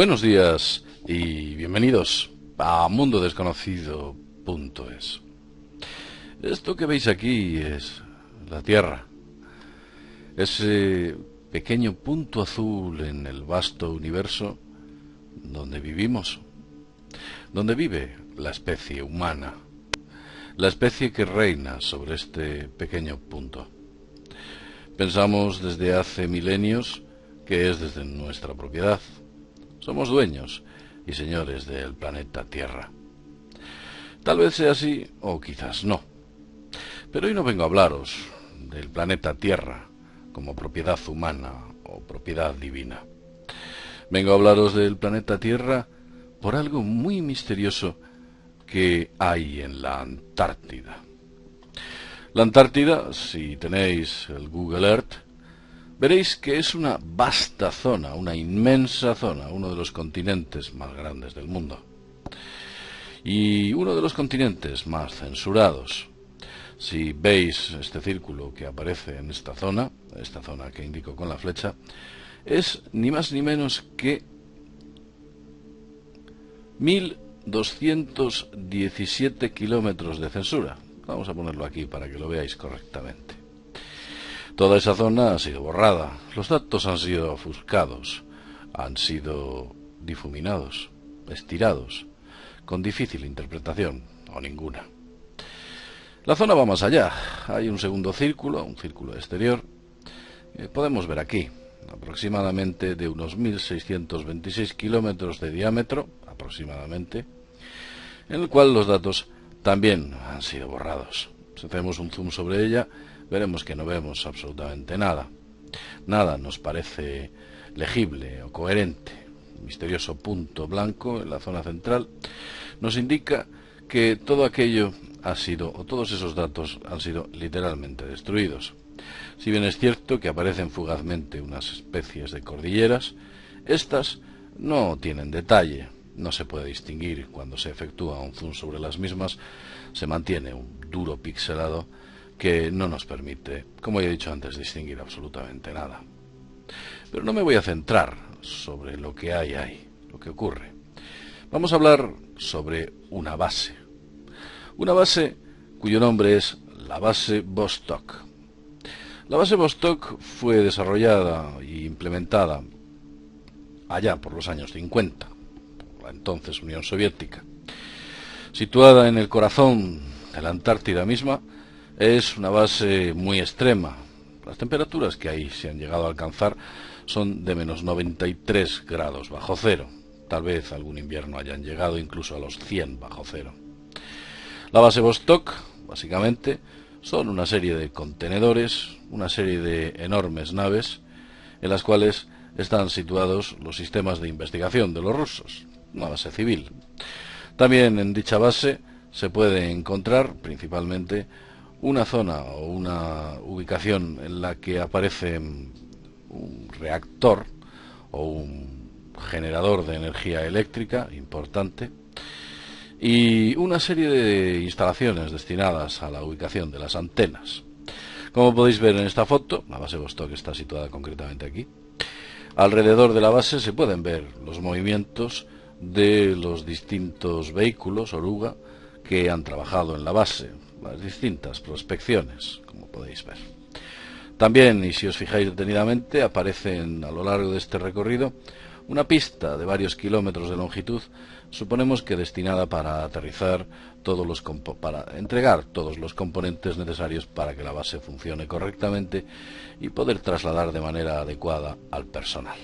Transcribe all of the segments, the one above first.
Buenos días y bienvenidos a mundodesconocido.es. Esto que veis aquí es la Tierra, ese pequeño punto azul en el vasto universo donde vivimos, donde vive la especie humana, la especie que reina sobre este pequeño punto. Pensamos desde hace milenios que es desde nuestra propiedad. Somos dueños y señores del planeta Tierra. Tal vez sea así, o quizás no. Pero hoy no vengo a hablaros del planeta Tierra como propiedad humana o propiedad divina. Vengo a hablaros del planeta Tierra por algo muy misterioso que hay en la Antártida. La Antártida, si tenéis el Google Earth, veréis que es una vasta zona, una inmensa zona, uno de los continentes más grandes del mundo. Y uno de los continentes más censurados. Si veis este círculo que aparece en esta zona que indico con la flecha, es ni más ni menos que 1217 kilómetros de censura. Vamos a ponerlo aquí para que lo veáis correctamente. Toda esa zona ha sido borrada, los datos han sido ofuscados, han sido difuminados, estirados, con difícil interpretación o ninguna. La zona va más allá, hay un segundo círculo, un círculo exterior, que podemos ver aquí, aproximadamente de unos 1626 kilómetros de diámetro, aproximadamente, en el cual los datos también han sido borrados. Si hacemos un zoom sobre ella, veremos que no vemos absolutamente nada. Nada nos parece legible o coherente. Un misterioso punto blanco en la zona central nos indica que todo aquello ha sido, o todos esos datos han sido literalmente destruidos. Si bien es cierto que aparecen fugazmente unas especies de cordilleras, estas no tienen detalle, no se puede distinguir cuando se efectúa un zoom sobre las mismas, se mantiene un duro pixelado que no nos permite, como he dicho antes, distinguir absolutamente nada. Pero no me voy a centrar sobre lo que hay ahí, lo que ocurre. Vamos a hablar sobre una base cuyo nombre es la base Vostok. La base Vostok fue desarrollada e implementada allá por los años 50, por la entonces Unión Soviética. Situada en el corazón de la Antártida misma, es una base muy extrema. Las temperaturas que ahí se han llegado a alcanzar son de menos 93 grados bajo cero. Tal vez algún invierno hayan llegado incluso a los 100 bajo cero. La base Vostok, básicamente, son una serie de contenedores, una serie de enormes naves, en las cuales están situados los sistemas de investigación de los rusos, una base civil. También en dicha base se puede encontrar principalmente una zona o una ubicación en la que aparece un reactor o un generador de energía eléctrica importante y una serie de instalaciones destinadas a la ubicación de las antenas. Como podéis ver en esta foto, la base Vostok está situada concretamente aquí. Alrededor de la base se pueden ver los movimientos de los distintos vehículos oruga que han trabajado en la base, las distintas prospecciones, como podéis ver. También, y si os fijáis detenidamente, aparecen a lo largo de este recorrido una pista de varios kilómetros de longitud, suponemos que destinada para aterrizar para entregar todos los componentes necesarios para que la base funcione correctamente y poder trasladar de manera adecuada al personal.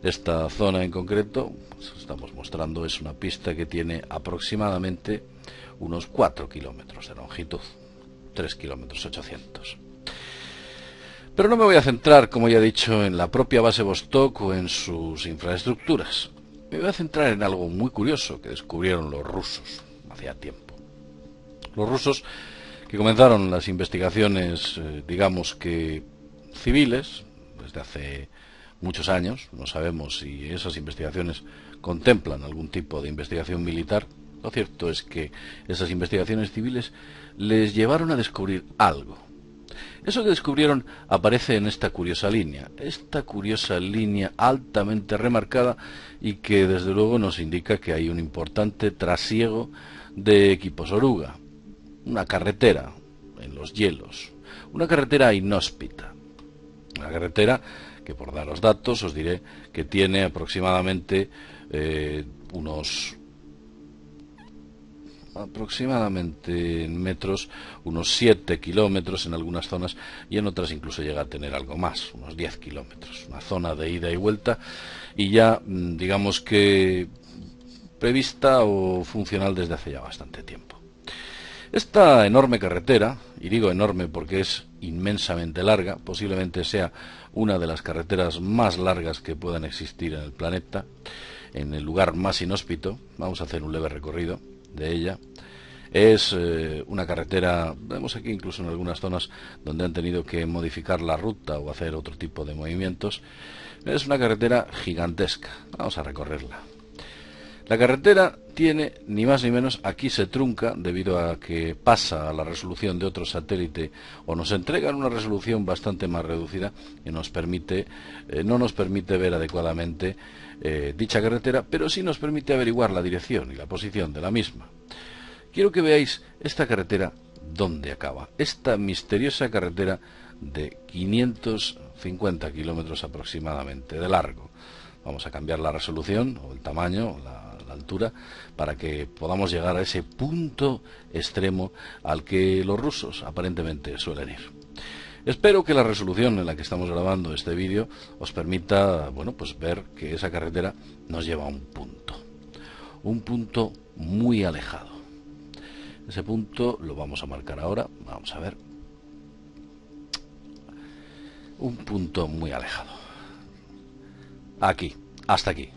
Esta zona en concreto, estamos mostrando, es una pista que tiene aproximadamente unos 4 kilómetros de longitud, 3 kilómetros 800. Pero no me voy a centrar, como ya he dicho, en la propia base Vostok o en sus infraestructuras. Me voy a centrar en algo muy curioso que descubrieron los rusos hacía tiempo. Los rusos, que comenzaron las investigaciones, digamos que civiles, desde hace muchos años. No sabemos si esas investigaciones contemplan algún tipo de investigación militar. Lo cierto es que esas investigaciones civiles les llevaron a descubrir algo. Eso que descubrieron aparece en esta curiosa línea altamente remarcada y que desde luego nos indica que hay un importante trasiego de equipos oruga, una carretera en los hielos, una carretera inhóspita, una carretera que, por daros datos, os diré que tiene aproximadamente en metros, unos 7 kilómetros en algunas zonas, y en otras incluso llega a tener algo más, unos 10 kilómetros, una zona de ida y vuelta, y ya digamos que prevista o funcional desde hace ya bastante tiempo. Esta enorme carretera, y digo enorme porque es inmensamente larga, posiblemente sea una de las carreteras más largas que puedan existir en el planeta, en el lugar más inhóspito. Vamos a hacer un leve recorrido de ella. Es una carretera, vemos aquí incluso en algunas zonas donde han tenido que modificar la ruta o hacer otro tipo de movimientos. Es una carretera gigantesca. Vamos a recorrerla. La carretera tiene ni más ni menos, aquí se trunca debido a que pasa a la resolución de otro satélite, o nos entregan una resolución bastante más reducida que nos permite, no nos permite ver adecuadamente dicha carretera, pero sí nos permite averiguar la dirección y la posición de la misma. Quiero que veáis esta carretera dónde acaba, esta misteriosa carretera de 550 kilómetros aproximadamente de largo. Vamos a cambiar la resolución o el tamaño, la altura, para que podamos llegar a ese punto extremo al que los rusos aparentemente suelen ir. Espero que la resolución en la que estamos grabando este vídeo os permita, bueno, pues ver que esa carretera nos lleva a un punto muy alejado. Ese punto lo vamos a marcar ahora, vamos a ver. Un punto muy alejado. Aquí, hasta aquí.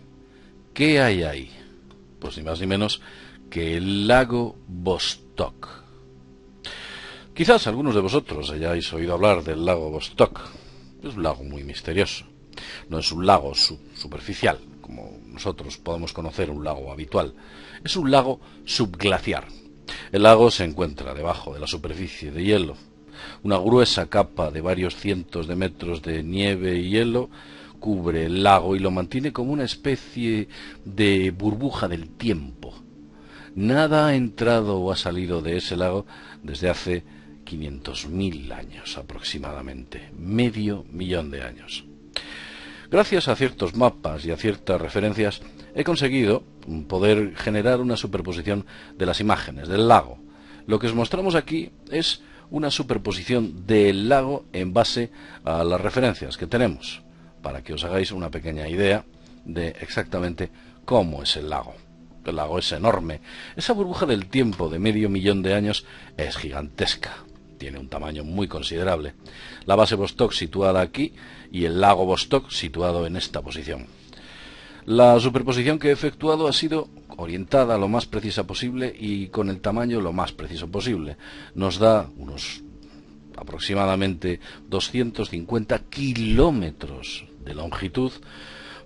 ¿Qué hay ahí? Pues ni más ni menos que el lago Vostok. Quizás algunos de vosotros hayáis oído hablar del lago Vostok. Es un lago muy misterioso. No es un lago superficial, como nosotros podemos conocer un lago habitual. Es un lago subglaciar. El lago se encuentra debajo de la superficie de hielo. Una gruesa capa de varios cientos de metros de nieve y hielo cubre el lago y lo mantiene como una especie de burbuja del tiempo. Nada ha entrado o ha salido de ese lago desde hace 500.000 años aproximadamente, 500.000 de años. Gracias a ciertos mapas y a ciertas referencias he conseguido poder generar una superposición de las imágenes del lago. Lo que os mostramos aquí es una superposición del lago en base a las referencias que tenemos, para que os hagáis una pequeña idea de exactamente cómo es el lago. El lago es enorme. Esa burbuja del tiempo de 500.000 de años es gigantesca. Tiene un tamaño muy considerable. La base Vostok situada aquí y el lago Vostok situado en esta posición. La superposición que he efectuado ha sido orientada lo más precisa posible y con el tamaño lo más preciso posible. Nos da unos aproximadamente 250 kilómetros de longitud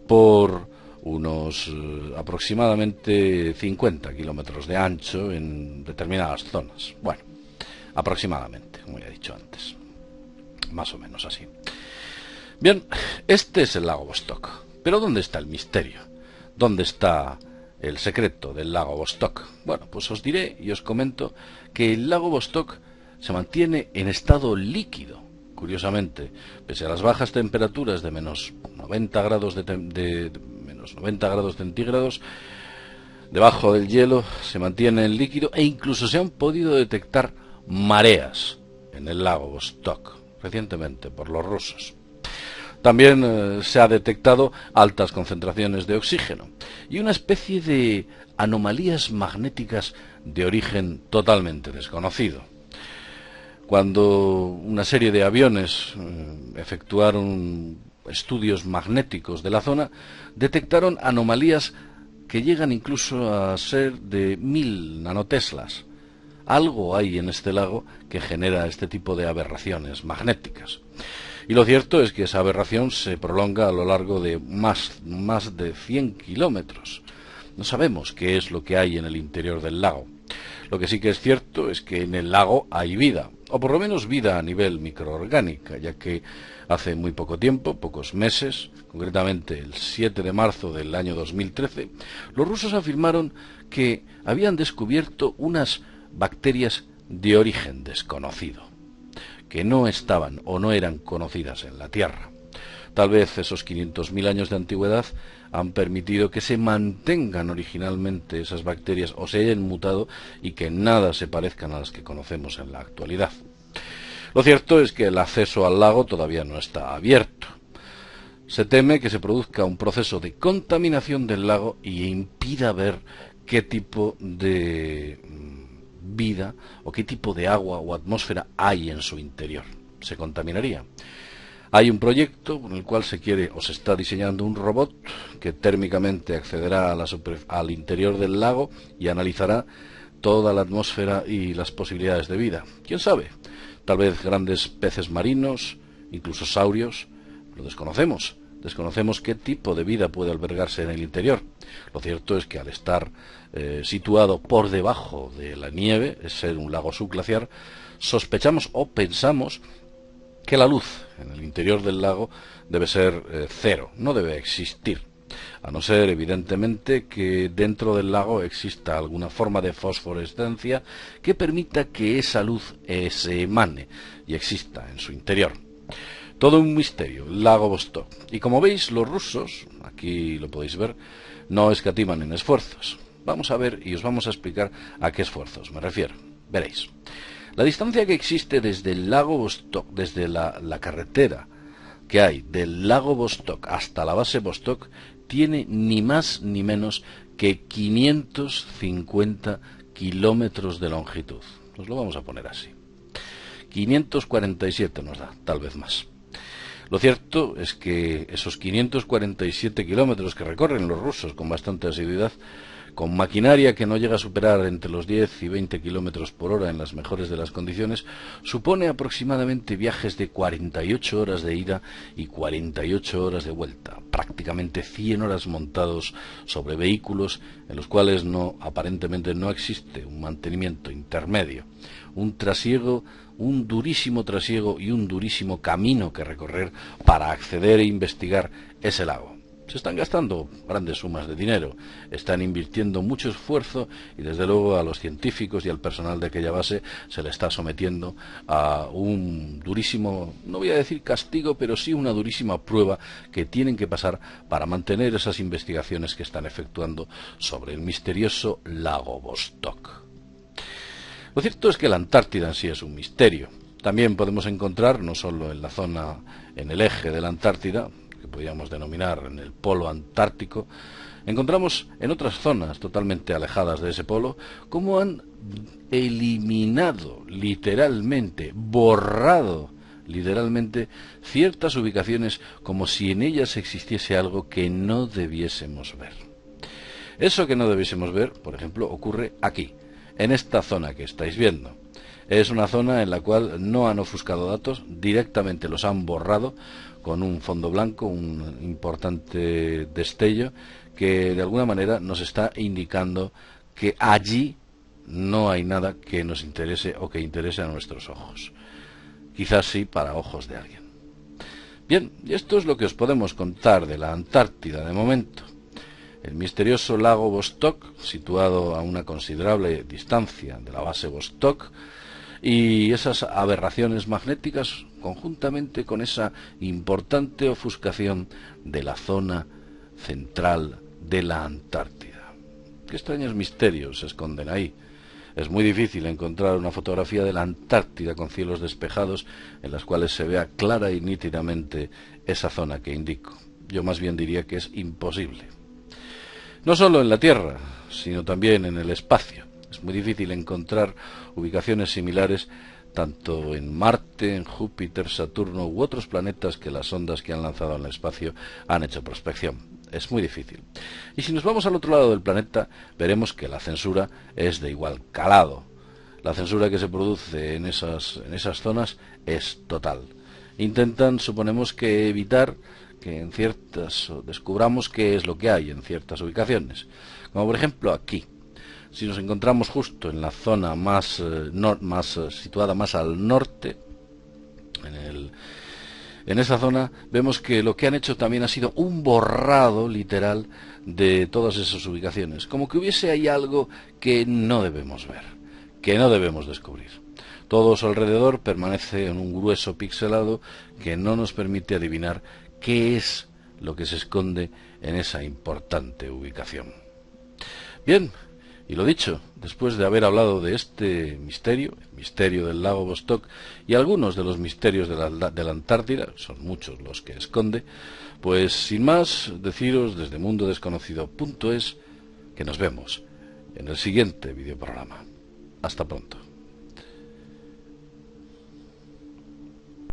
por unos aproximadamente 50 kilómetros de ancho en determinadas zonas. Bueno, aproximadamente, como ya he dicho antes, más o menos así. Bien, este es el lago Vostok. Pero ¿dónde está el misterio? ¿Dónde está el secreto del lago Vostok? Bueno, pues os diré y os comento que el lago Vostok se mantiene en estado líquido. Curiosamente, pese a las bajas temperaturas de menos 90 grados menos 90 grados centígrados, debajo del hielo se mantiene en líquido e incluso se han podido detectar mareas en el lago Vostok recientemente por los rusos. También se ha detectado altas concentraciones de oxígeno y una especie de anomalías magnéticas de origen totalmente desconocido. Cuando una serie de aviones efectuaron estudios magnéticos de la zona, detectaron anomalías que llegan incluso a ser de 1000 nanoteslas. Algo hay en este lago que genera este tipo de aberraciones magnéticas. Y lo cierto es que esa aberración se prolonga a lo largo de más de 100 kilómetros. No sabemos qué es lo que hay en el interior del lago. Lo que sí que es cierto es que en el lago hay vida, o por lo menos vida a nivel microorgánica, ya que hace muy poco tiempo, pocos meses, concretamente el 7 de marzo del año 2013, los rusos afirmaron que habían descubierto unas bacterias de origen desconocido, que no estaban o no eran conocidas en la Tierra. Tal vez esos 500.000 años de antigüedad han permitido que se mantengan originalmente esas bacterias o se hayan mutado y que nada se parezcan a las que conocemos en la actualidad. Lo cierto es que el acceso al lago todavía no está abierto. Se teme que se produzca un proceso de contaminación del lago y impida ver qué tipo de vida o qué tipo de agua o atmósfera hay en su interior. Se contaminaría. Hay un proyecto con el cual se quiere o se está diseñando un robot que térmicamente accederá a al interior del lago y analizará toda la atmósfera y las posibilidades de vida. ¿Quién sabe? Tal vez grandes peces marinos, incluso saurios, lo desconocemos. Desconocemos qué tipo de vida puede albergarse en el interior. Lo cierto es que al estar situado por debajo de la nieve, es ser un lago subglaciar, sospechamos o pensamos que la luz en el interior del lago debe ser cero, no debe existir, a no ser evidentemente que dentro del lago exista alguna forma de fosforescencia que permita que esa luz se emane y exista en su interior. Todo un misterio, el lago Vostok. Y como veis, los rusos, aquí lo podéis ver, no escatiman en esfuerzos. Vamos a ver y os vamos a explicar a qué esfuerzos me refiero. Veréis. La distancia que existe desde el lago Vostok, desde la carretera que hay del lago Vostok hasta la base Vostok, tiene ni más ni menos que 550 kilómetros de longitud. Nos lo vamos a poner así. 547 nos da, tal vez más. Lo cierto es que esos 547 kilómetros que recorren los rusos con bastante asiduidad, con maquinaria que no llega a superar entre los 10 y 20 kilómetros por hora en las mejores de las condiciones, supone aproximadamente viajes de 48 horas de ida y 48 horas de vuelta, prácticamente 100 horas montados sobre vehículos en los cuales aparentemente no existe un mantenimiento intermedio, un trasiego, un durísimo trasiego y un durísimo camino que recorrer para acceder e investigar ese lago. Se están gastando grandes sumas de dinero, están invirtiendo mucho esfuerzo y desde luego a los científicos y al personal de aquella base se le está sometiendo a un durísimo, no voy a decir castigo, pero sí una durísima prueba que tienen que pasar para mantener esas investigaciones que están efectuando sobre el misterioso lago Vostok. Lo cierto es que la Antártida en sí es un misterio. También podemos encontrar, no solo en la zona, en el eje de la Antártida, que podríamos denominar en el polo antártico, encontramos en otras zonas totalmente alejadas de ese polo cómo han eliminado literalmente, borrado literalmente ciertas ubicaciones como si en ellas existiese algo que no debiésemos ver. Eso que no debiésemos ver, por ejemplo, ocurre aquí, en esta zona que estáis viendo. Es una zona en la cual no han ofuscado datos, directamente los han borrado con un fondo blanco, un importante destello que de alguna manera nos está indicando que allí no hay nada que nos interese o que interese a nuestros ojos. Quizás sí para ojos de alguien. Bien, y esto es lo que os podemos contar de la Antártida de momento. El misterioso lago Vostok, situado a una considerable distancia de la base Vostok, y esas aberraciones magnéticas conjuntamente con esa importante ofuscación de la zona central de la Antártida. Qué extraños misterios se esconden ahí. Es muy difícil encontrar una fotografía de la Antártida con cielos despejados en las cuales se vea clara y nítidamente esa zona que indico. Yo más bien diría que es imposible. No solo en la Tierra, sino también en el espacio. Es muy difícil encontrar ubicaciones similares tanto en Marte, en Júpiter, Saturno u otros planetas que las sondas que han lanzado al espacio han hecho prospección. Es muy difícil. Y si nos vamos al otro lado del planeta, veremos que la censura es de igual calado. La censura que se produce en esas zonas es total. Intentan, suponemos que evitar que descubramos qué es lo que hay en ciertas ubicaciones. Como por ejemplo aquí. Si nos encontramos justo en la zona más situada más al norte, en esa zona, vemos que lo que han hecho también ha sido un borrado literal de todas esas ubicaciones, como que hubiese ahí algo que no debemos ver, que no debemos descubrir. Todo su alrededor permanece en un grueso pixelado que no nos permite adivinar qué es lo que se esconde en esa importante ubicación. Bien, y lo dicho, después de haber hablado de este misterio, el misterio del lago Vostok y algunos de los misterios de la Antártida, son muchos los que esconde, pues sin más, deciros desde mundodesconocido.es que nos vemos en el siguiente videoprograma. Hasta pronto.